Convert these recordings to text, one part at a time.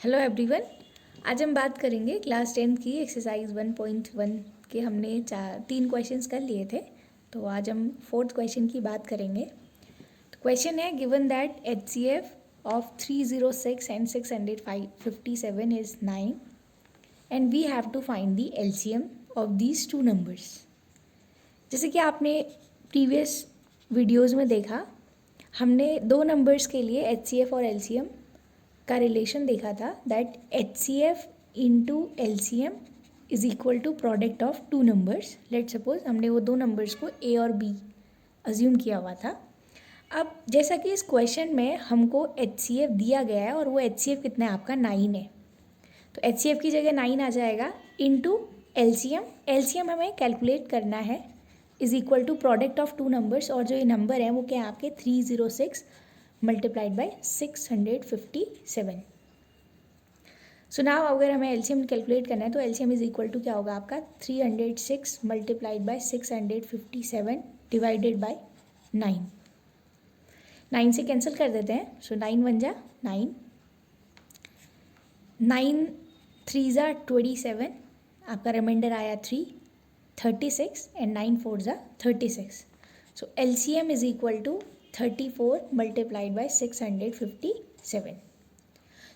Hello everyone. आज हम बात करेंगे क्लास 10 की एक्सरसाइज 1.1 के। हमने 3 क्वेश्चंस कर लिए थे, तो आज हम 4th क्वेश्चन की बात करेंगे। तो क्वेश्चन है, given that HCF of 306 and 657 is 9 and we have to find the LCM of these two numbers. जैसे कि आपने प्रीवियस वीडियोज़ में देखा, हमने दो नंबर्स के लिए HCF और LCM का रिलेशन देखा था, that HCF into LCM is equal to product of two numbers. Let suppose हमने वो दो नंबर्स को A और B अज्यूम किया हुआ था। अब जैसा कि इस क्वेश्चन में हमको HCF दिया गया है और वो HCF कितना है आपका 9 है, तो HCF की जगह 9 आ जाएगा इंटू LCM हमें कैलकुलेट करना है, is equal to product of two numbers. और जो ये नंबर है वो क्या है आपके 306 मल्टीप्लाइड बाय 657। सो नाउ अगर हमें LCM कैलकुलेट करना है तो LCM इज इक्वल टू क्या होगा आपका 306 मल्टीप्लाइड बाय 657 डिवाइडेड बाय 9। 9 से कैंसिल कर देते हैं, सो 9 बन जा 9, 9 3 ज़ा 27, आपका रिमाइंडर आया 3, 36 एंड 9 4 ज़ा 36। So LCM is equal to 34 multiplied by 657।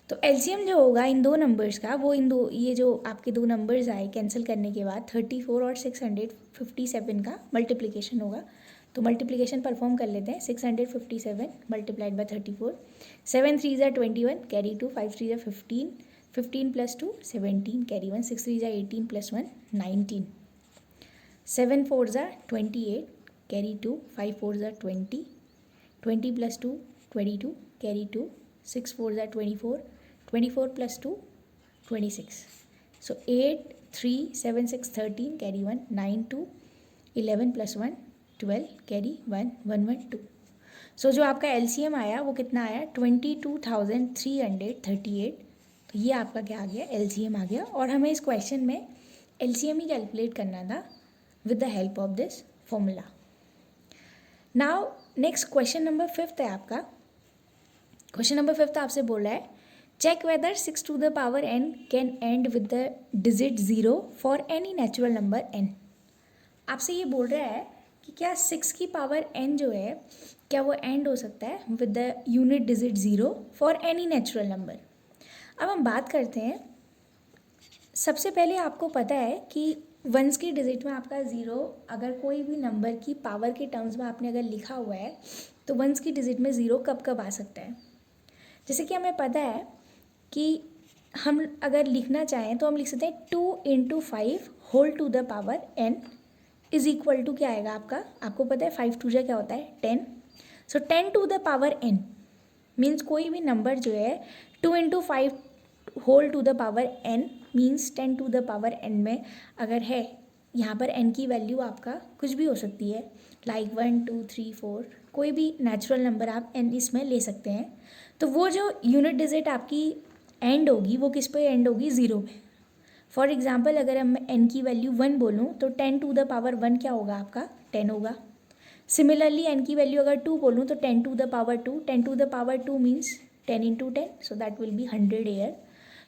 तो LCM जो होगा इन दो नंबर्स का, वो ये जो आपके दो नंबर्स आए कैंसिल करने के बाद 34 और 657 का मल्टीप्लिकेशन होगा। तो मल्टीप्लिकेशन परफॉर्म कर लेते हैं। 657 मल्टीप्लाइड बाय 34, 7 3 ज़ा 21 कैरी 2, 5 3 ज़ा 15, 15 प्लस 2 17 कैरी 1, 6 3 ज़ा 18 प्लस 1 19, 7 4 ज़ा 28 कैरी 2, 5 4 ज़ा 20, 20 प्लस 2 22 कैरी 2, 6 4 ज़ा 24, 24 प्लस 2 26। सो 8 3 7 6 13 कैरी 1, 9 2 11 प्लस 1 12 कैरी 1 1 1 2। सो जो आपका LCM आया वो कितना आया 22,338। तो ये आपका क्या आ गया LCM आ गया, और हमें इस क्वेश्चन में LCM ही कैलकुलेट करना था with the help of this formula. Now next question number 5 है आपका। क्वेश्चन नंबर 5 आपसे बोल रहा है, check whether 6 to the power n can end with the digit 0 for any natural number n। आपसे ये बोल रहा है कि क्या 6 की पावर n जो है क्या वो एंड हो सकता है with the unit digit 0 for any natural number. अब हम बात करते हैं, सबसे पहले आपको पता है कि वंस की डिजिट में आपका 0, अगर कोई भी नंबर की पावर के टर्म्स में आपने अगर लिखा हुआ है तो वंस की डिजिट में 0 कब कब आ सकता है। जैसे कि हमें पता है कि हम अगर लिखना चाहें तो हम लिख सकते हैं 2 into 5 whole to the power n is equal to क्या आएगा आपको पता है 5 टू जा क्या होता है 10। So 10 to the power n means कोई भी नंबर जो है 2 into 5 whole to the power n means 10 to the power n में अगर है, यहाँ पर n की वैल्यू आपका कुछ भी हो सकती है, लाइक 1 2 3 4, कोई भी नेचुरल नंबर आप n इसमें ले सकते हैं। तो वो जो यूनिट डिजिट आपकी एंड होगी वो किस पे एंड होगी 0 पे। फॉर एग्जांपल अगर हम n की वैल्यू 1 बोलूँ तो 10 टू द पावर 1 क्या होगा आपका 10 होगा। सिमिलरली n की वैल्यू अगर 2 बोलूँ तो 10 to the power 2, 10 to the power 2 means 10 into 10, so that will be 100 एयर।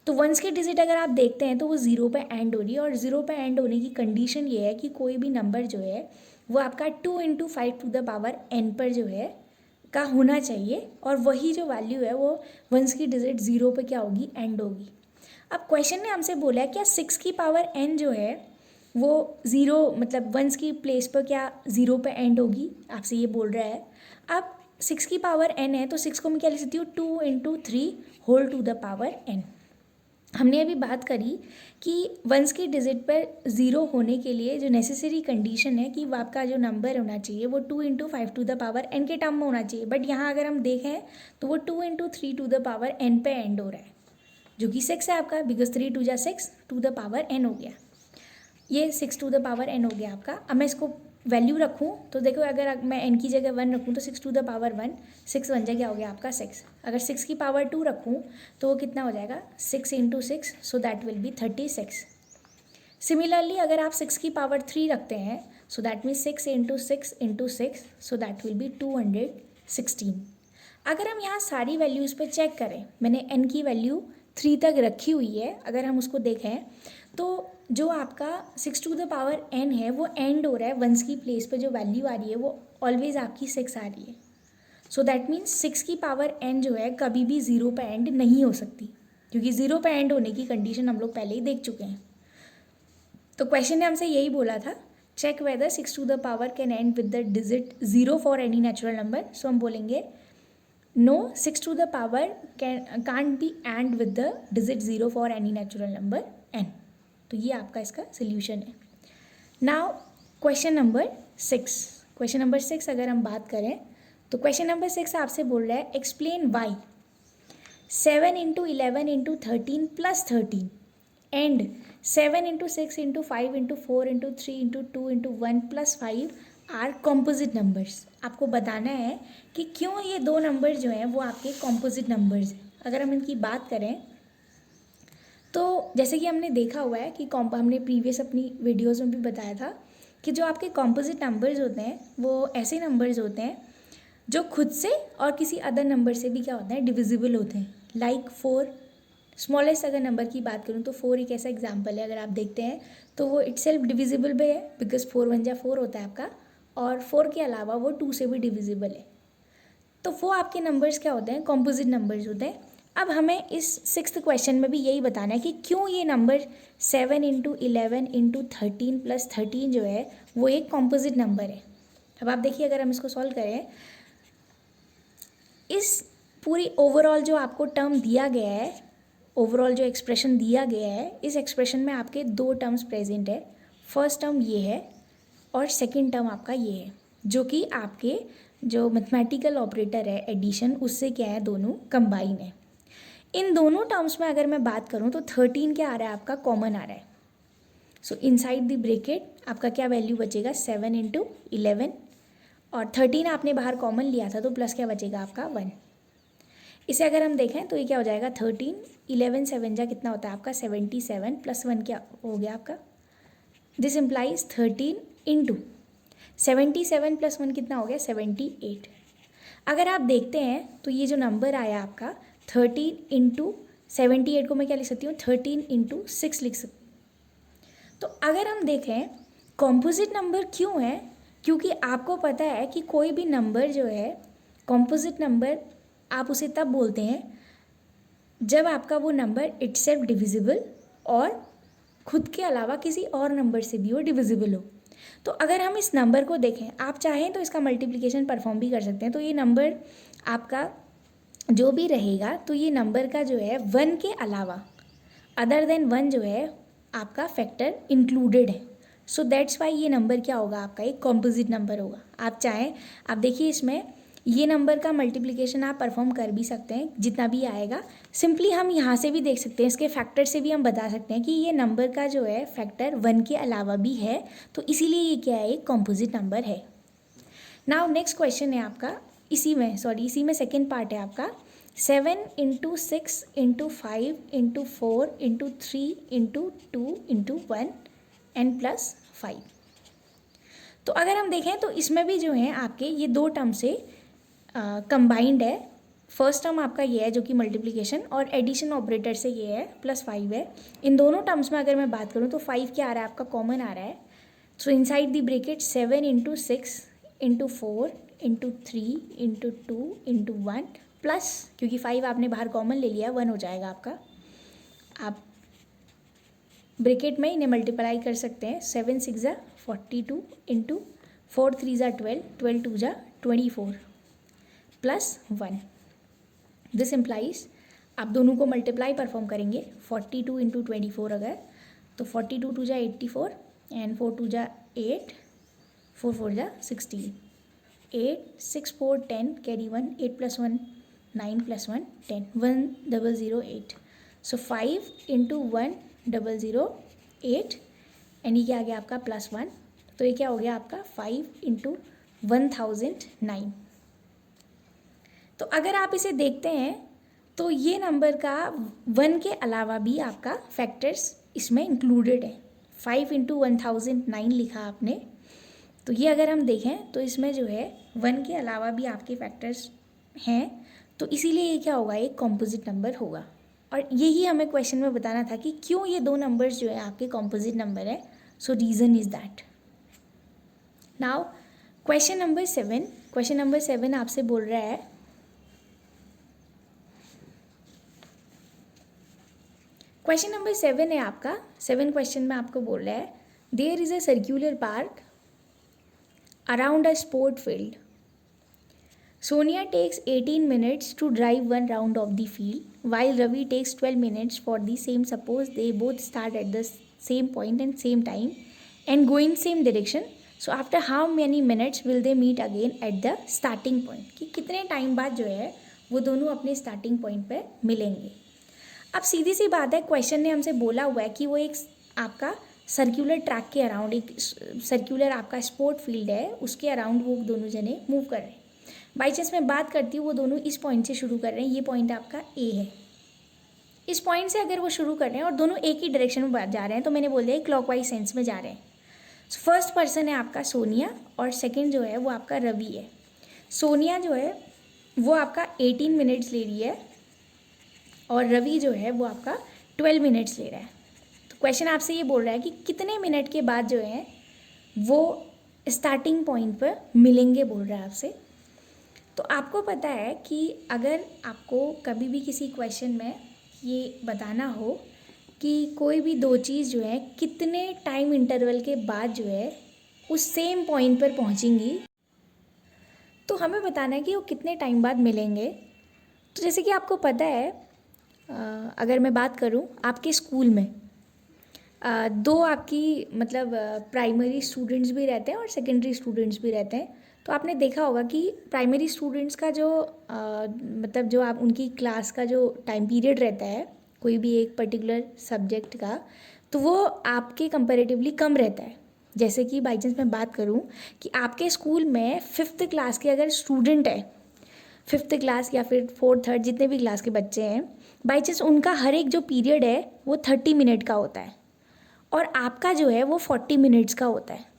तो वंस की डिजिट अगर आप देखते हैं तो वो 0 पे एंड हो रही है, और 0 पे एंड होने की कंडीशन ये है कि कोई भी नंबर जो है वो आपका 2 into 5 to the power n पर जो है का होना चाहिए, और वही जो वैल्यू है वो वंस की डिजिट 0 पे क्या होगी एंड होगी। अब क्वेश्चन ने हमसे बोला है क्या 6 की पावर n जो है वो 0 मतलब वंस की प्लेस पर क्या 0 पे एंड होगी, आपसे ये बोल रहा है। अब 6 की पावर n है तो 6 को मैं क्या लिख सकती हूँ 2 into 3 whole to the power n। हमने अभी बात करी कि वंस की डिजिट पर 0 होने के लिए जो नेसेसरी कंडीशन है कि वो आपका जो नंबर होना चाहिए वो 2 into 5 to the power n के टर्म में होना चाहिए, बट यहाँ अगर हम देखें तो वो 2 into 3 to the power n पे एंड हो रहा है, जो कि 6 है आपका, बिकॉज 3 टू जा 6 टू द पावर n हो गया, ये 6 टू द पावर n हो गया आपका। अब मैं इसको वैल्यू रखूँ तो देखो अगर मैं n की जगह 1 रखूँ तो 6 टू द पावर 1, 6 बन जाए क्या हो गया आपका 6। अगर 6 की पावर 2 रखूँ तो वो कितना हो जाएगा 6 into 6, so that will B 36। Similarly अगर आप 6 की पावर 3 रखते हैं so that means 6 into 6 into 6, so that will B 216। अगर हम यहाँ सारी वैल्यूज़ पे चेक करें, मैंने n की वैल्यू 3 तक रखी हुई है, अगर हम उसको देखें तो जो आपका 6 टू द पावर n है वो एंड हो रहा है वंस की प्लेस पे, जो वैल्यू आ रही है वो ऑलवेज आपकी 6 आ रही है। सो दैट मीन्स 6 की पावर n जो है कभी भी 0 पे एंड नहीं हो सकती, क्योंकि 0 पे एंड होने की कंडीशन हम लोग पहले ही देख चुके हैं। तो क्वेश्चन ने हमसे यही बोला था, check whether 6 to the power can end with the digit 0 for any natural number. So हम बोलेंगे no 6 to the power can't be end with the digit 0 for any natural number n। तो ये आपका इसका सोल्यूशन है। Now question number 6, question number 6 अगर हम बात करें तो क्वेश्चन नंबर 6 आपसे बोल रहा है explain why 7 into 11 into 13 plus 13 and 7 into 6 into 5 into 4 into 3 into 2 into 1 plus 5 are composite numbers. आपको बताना है कि क्यों ये दो नंबर जो हैं वो आपके कॉम्पोजिट नंबर्स हैं। अगर हम इनकी बात करें तो जैसे कि हमने देखा हुआ है कि हमने प्रीवियस अपनी वीडियोज़ में भी बताया था कि जो आपके कॉम्पोजिट नंबर्स होते हैं वो ऐसे नंबर्स होते हैं जो खुद से और किसी अदर नंबर से भी क्या होते हैं, डिविजिबल होते हैं। लाइक 4, स्मॉलेस्ट अगर नंबर की बात करूँ तो 4 एक ऐसा एग्जाम्पल है। अगर आप देखते हैं तो वो इटसेल्फ डिविजिबल भी है, बिकॉज 4 1 जा 4 होता है आपका, और 4 के अलावा वो 2 से भी डिविजिबल है। तो वो आपके नंबर्स क्या होते हैं, कॉम्पोजिट नंबर्स होते हैं। अब हमें इस 6th क्वेश्चन में भी यही बताना है कि क्यों ये नंबर 7 इंटू 11 इंटू 13 प्लस 13 जो है वो एक कॉम्पोजिट नंबर है। अब आप देखिए, अगर हम इसको सॉल्व करें, इस पूरी ओवरऑल जो आपको टर्म दिया गया है, ओवरऑल जो एक्सप्रेशन दिया गया है, इस एक्सप्रेशन में आपके दो टर्म्स प्रेजेंट है। फर्स्ट टर्म ये है और सेकंड टर्म आपका ये है, जो कि आपके जो मैथमेटिकल ऑपरेटर है एडिशन, उससे क्या है, दोनों कंबाइन है। इन दोनों टर्म्स में अगर मैं बात करूं तो 13 क्या आ रहा है आपका, कॉमन आ रहा है। सो इनसाइड द ब्रैकेट आपका क्या वैल्यू बचेगा, 7 इंटू 11, और 13 आपने बाहर कॉमन लिया था तो प्लस क्या बचेगा आपका 1। इसे अगर हम देखें तो ये क्या हो जाएगा, 13 11 7 जा कितना होता है आपका 77 प्लस 1 क्या हो गया आपका, दिस इम्प्लाइज 13 इंटू 77 प्लस 1 कितना हो गया 78। अगर आप देखते हैं तो ये जो नंबर आया आपका 13 इंटू 78 को मैं क्या लिख सकती हूँ, 13 इंटू 6 लिख सकती हूँ। तो अगर हम देखें कॉम्पोजिट नंबर क्यों है, क्योंकि आपको पता है कि कोई भी नंबर जो है कॉम्पोजिट नंबर आप उसे तब बोलते हैं जब आपका वो नंबर इटसेल्फ डिविजिबल और खुद के अलावा किसी और नंबर से भी वो डिविजिबल हो। तो अगर हम इस नंबर को देखें, आप चाहें तो इसका मल्टीप्लिकेशन परफॉर्म भी कर सकते हैं। तो ये नंबर आपका जो भी रहेगा, तो ये नंबर का जो है 1 के अलावा अदर देन 1 जो है आपका फैक्टर इंक्लूडेड है। सो दैट्स वाई ये नंबर क्या होगा आपका, एक कॉम्पोजिट नंबर होगा। आप चाहें, आप देखिए इसमें ये नंबर का मल्टीप्लिकेशन आप परफॉर्म कर भी सकते हैं, जितना भी आएगा। सिंपली हम यहाँ से भी देख सकते हैं, इसके फैक्टर से भी हम बता सकते हैं कि ये नंबर का जो है फैक्टर 1 के अलावा भी है, तो इसीलिए ये क्या है, एक कॉम्पोजिट नंबर है। नाउ नेक्स्ट क्वेश्चन है आपका, इसी में सेकेंड पार्ट है आपका, 7 into 6 into 5 into 4 into 3 into 2 into 1 n plus 5। तो अगर हम देखें तो इसमें भी जो है आपके ये दो टर्म से कंबाइंड है। फर्स्ट टर्म आपका ये है जो कि मल्टीप्लिकेशन, और एडिशन ऑपरेटर से ये है प्लस 5 है। इन दोनों टर्म्स में अगर मैं बात करूँ तो 5 क्या आ रहा है आपका, कॉमन आ रहा है। सो inside the bracket 7 into 6 into 4 into 3 into 2 into 1 plus, क्योंकि 5 आपने बाहर कॉमन ले लिया, 1 हो जाएगा आपका। आप ब्रैकेट में इन्हें मल्टीप्लाई कर सकते हैं, 7 6 जा 42 इंटू 4 3 जा 12 12 2 जा 24 प्लस 1। दिस इम्प्लाइज आप दोनों को मल्टीप्लाई परफॉर्म करेंगे, 42 इंटू 24 अगर, तो 42 2 जा 84 एंड 4 2 जा 8 4 4 जा 16, 8 6 4 10 carry 1 8 plus 1 9 plus 1 10 1008। So 5 into 1008 and ये क्या आ गया आपका प्लस 1। तो ये क्या हो गया आपका 5 इंटू 1009। तो अगर आप इसे देखते हैं तो ये नंबर का 1 के अलावा भी आपका फैक्टर्स इसमें इंक्लूडेड है। 5 इंटू 1009 लिखा आपने, तो ये अगर हम देखें तो इसमें जो है 1 के अलावा भी आपके फैक्टर्स हैं, तो इसीलिए ये क्या होगा, एक कॉम्पोजिट नंबर होगा। और यही हमें क्वेश्चन में बताना था कि क्यों ये दो नंबर्स जो है आपके कॉम्पोजिट नंबर है. सो reason is that. Now question number 7 आपसे बोल रहा है क्वेश्चन नंबर 7 है आपका. 7 क्वेश्चन में आपको बोल रहा है there is a circular park around a sport field. Sonia takes 18 minutes to drive one round of the field, while Ravi takes 12 minutes for the same. Suppose they both start at the same point and same time and go in same direction. So after how many minutes will they meet again at the starting point? कि कितने time बाद जो है वो दोनों अपने starting point पे मिलेंगे. अब सीधी सी बात है, क्वेश्चन ने हमसे बोला हुआ है कि वो एक आपका सर्कुलर ट्रैक के अराउंड, एक सर्कुलर आपका स्पोर्ट फील्ड है, उसके अराउंड वो दोनों जने मूव कर रहे हैं. बाई चांस मैं बात करती हूँ वो दोनों इस पॉइंट से शुरू कर रहे हैं. ये पॉइंट आपका ए है. इस पॉइंट से अगर वो शुरू कर रहे हैं और दोनों एक ही डायरेक्शन में जा रहे हैं तो मैंने बोल दिया क्लॉकवाइज सेंस में जा रहे हैं. फर्स्ट पर्सन है आपका सोनिया और सेकंड जो है वो आपका रवि है. सोनिया जो है वो आपका 18 मिनट्स ले रही है और रवि जो है वो आपका 12 मिनट्स ले रहा है. तो क्वेश्चन आपसे ये बोल रहा है कि कितने मिनट के बाद जो है वो स्टार्टिंग पॉइंट पर मिलेंगे बोल रहा है आपसे. तो आपको पता है कि अगर आपको कभी भी किसी क्वेश्चन में ये बताना हो कि कोई भी दो चीज़ जो है कितने टाइम इंटरवल के बाद जो है उस सेम पॉइंट पर पहुंचेंगी, तो हमें बताना है कि वो कितने टाइम बाद मिलेंगे. तो जैसे कि आपको पता है, अगर मैं बात करूं आपके स्कूल में दो आपकी मतलब प्राइमरी स्टूडेंट्स भी रहते हैं और सेकेंडरी स्टूडेंट्स भी रहते हैं. तो आपने देखा होगा कि प्राइमरी स्टूडेंट्स का जो मतलब जो आप उनकी क्लास का जो टाइम पीरियड रहता है कोई भी एक पर्टिकुलर सब्जेक्ट का, तो वो आपके कंपैरेटिवली कम रहता है. जैसे कि बाई चांस मैं बात करूं कि आपके स्कूल में 5th क्लास के अगर स्टूडेंट है, 5th क्लास या फिर 4th 3rd जितने भी क्लास के बच्चे हैं, बाई चांस उनका हर एक जो पीरियड है वो 30 मिनट का होता है और आपका जो है वो 40 मिनट्स का होता है.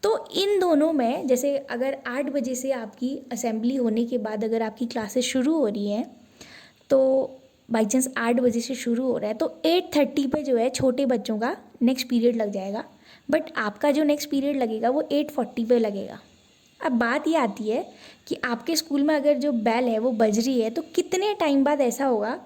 तो इन दोनों में जैसे अगर 8 बजे से आपकी असेंबली होने के बाद अगर आपकी क्लासेस शुरू हो रही हैं, तो बाई चांस 8 बजे से शुरू हो रहा है तो 8:30 पे जो है छोटे बच्चों का नेक्स्ट पीरियड लग जाएगा, बट आपका जो नेक्स्ट पीरियड लगेगा वो 8:40 पे लगेगा. अब बात ये आती है कि आपके स्कूल में अगर जो बेल है वो बज रही है तो कितने टाइम बाद ऐसा होगा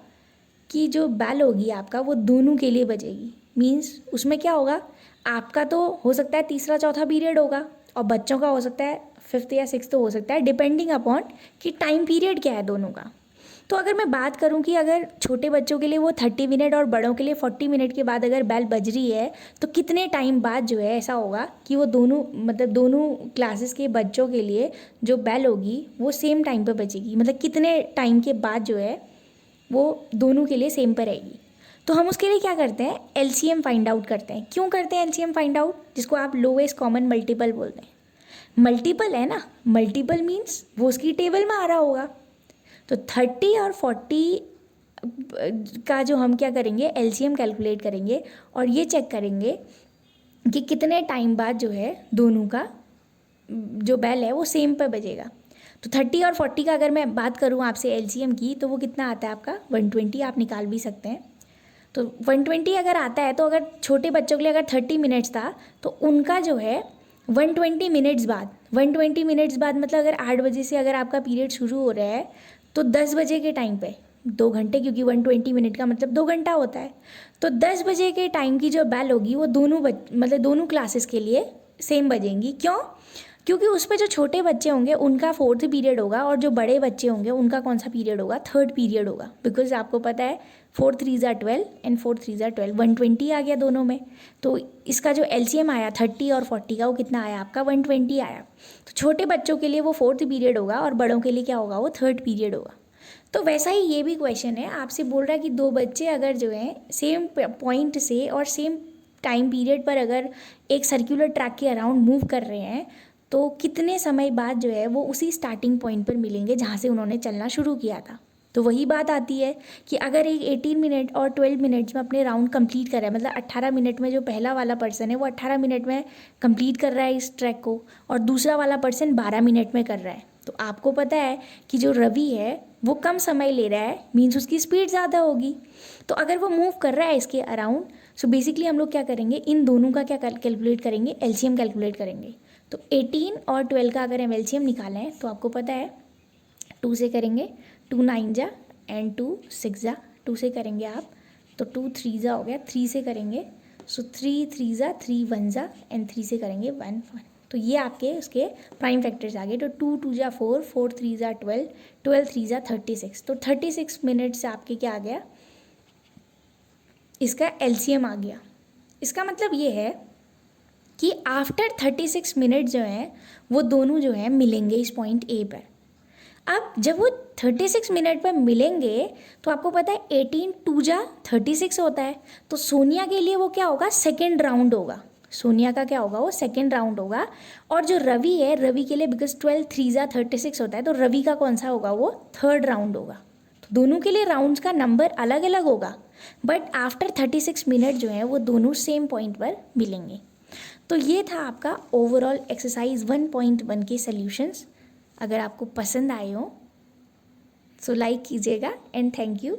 कि जो बेल होगी आपका वो दोनों के लिए बजेगी. मीन्स उसमें क्या होगा, आपका तो हो सकता है तीसरा चौथा पीरियड होगा और बच्चों का हो सकता है 5th या 6th तो हो सकता है, डिपेंडिंग अपॉन कि टाइम पीरियड क्या है दोनों का. तो अगर मैं बात करूं कि अगर छोटे बच्चों के लिए वो 30 मिनट और बड़ों के लिए 40 मिनट के बाद अगर बेल बज रही है तो कितने टाइम बाद जो है ऐसा होगा कि वो दोनों मतलब दोनों क्लासेस के बच्चों के लिए जो बेल होगी वो सेम टाइम पर बजेगी. मतलब कितने टाइम के बाद जो है वो दोनों के लिए सेम पर रहेगी. तो हम उसके लिए क्या करते हैं, एलसीएम फाइंड आउट करते हैं. क्यों करते हैं एलसीएम फाइंड आउट, जिसको आप लोएस्ट कॉमन मल्टीपल बोलते हैं. मल्टीपल है ना, मल्टीपल मीन्स वो उसकी टेबल में आ रहा होगा. तो 30 और 40 का जो हम क्या करेंगे एलसीएम कैलकुलेट करेंगे और ये चेक करेंगे कि कितने टाइम बाद जो है दोनों का जो बेल है वो सेम पर बजेगा. तो 30 और 40 का अगर मैं बात करूँ आपसे एलसीएम की तो वो कितना आता है आपका 120. आप निकाल भी सकते हैं. तो 120 अगर आता है तो अगर छोटे बच्चों के लिए अगर 30 मिनट्स था तो उनका जो है 120 मिनट्स बाद मतलब अगर 8 बजे से अगर आपका पीरियड शुरू हो रहा है तो 10 बजे के टाइम पे 2 घंटे, क्योंकि 120 मिनट का मतलब 2 घंटा होता है, तो 10 बजे के टाइम की जो बेल होगी वो मतलब दोनों क्लासेस के लिए सेम बजेंगी. क्यों, क्योंकि उस पर जो छोटे बच्चे होंगे उनका 4th पीरियड होगा और जो बड़े बच्चे होंगे उनका कौन सा पीरियड होगा 3rd पीरियड होगा. बिकॉज आपको पता है 4 3s are 12 and 4 3s are 12, 120 आ गया दोनों में. तो इसका जो एलसीएम आया 30 और 40 का वो कितना आया आपका 120 आया. तो छोटे बच्चों के लिए वो 4th पीरियड होगा और बड़ों के लिए क्या होगा वो 3rd पीरियड होगा. तो वैसा ही ये भी क्वेश्चन है, आपसे बोल रहा है कि दो बच्चे अगर जो है सेम पॉइंट से और सेम टाइम पीरियड पर अगर एक सर्कुलर ट्रैक के अराउंड मूव कर रहे हैं तो कितने समय बाद जो है वो उसी स्टार्टिंग पॉइंट पर मिलेंगे जहाँ से उन्होंने चलना शुरू किया था. तो वही बात आती है कि अगर एक 18 मिनट और 12 मिनट्स में अपने राउंड कंप्लीट कर रहा है, मतलब 18 मिनट में जो पहला वाला पर्सन है वो 18 मिनट में कंप्लीट कर रहा है इस ट्रैक को और दूसरा वाला पर्सन 12 मिनट में कर रहा है, तो आपको पता है कि जो रवि है वो कम समय ले रहा है, मीन्स उसकी स्पीड ज़्यादा होगी। तो अगर वो मूव कर रहा है इसके अराउंड, सो बेसिकली हम लोग क्या करेंगे, इन दोनों का क्या कैलकुलेट करेंगे, एलसीएम कैलकुलेट करेंगे। तो 18 और 12 का अगर हम एलसीएम निकालें तो आपको पता है 2 से करेंगे, 2 9 जा एंड 2 6 जा, 2 से करेंगे आप तो 2 3 जा हो गया, 3 से करेंगे सो 3 3 जा, 3 1 जा एंड 3 से करेंगे 1 1। तो ये आपके उसके प्राइम फैक्टर्स आ गए। तो 2 2 जा 4, 4 3 जा 12, 12 3 जा 36। तो 36 मिनट से आपके क्या आ गया, इसका एलसीएम आ गया। इसका मतलब ये है कि आफ्टर 36 मिनट जो है वो दोनों जो है मिलेंगे इस पॉइंट ए पर। अब जब वो 36 मिनट पर मिलेंगे तो आपको पता है 18 2 जा 36 होता है। तो सोनिया के लिए वो क्या होगा, सेकेंड राउंड होगा। सोनिया का क्या होगा, वो सेकेंड राउंड होगा। और जो रवि है, रवि के लिए बिकॉज 12 3 जा 36 होता है, तो रवि का कौन सा होगा, वो थर्ड राउंड होगा। तो दोनों के लिए राउंड्स का नंबर अलग अलग होगा, बट आफ्टर 36 मिनट जो है वो दोनों सेम पॉइंट पर मिलेंगे। तो ये था आपका ओवरऑल एक्सरसाइज 1.1 के सॉल्यूशंस। अगर आपको पसंद आए हो सो लाइक कीजिएगा एंड थैंक यू।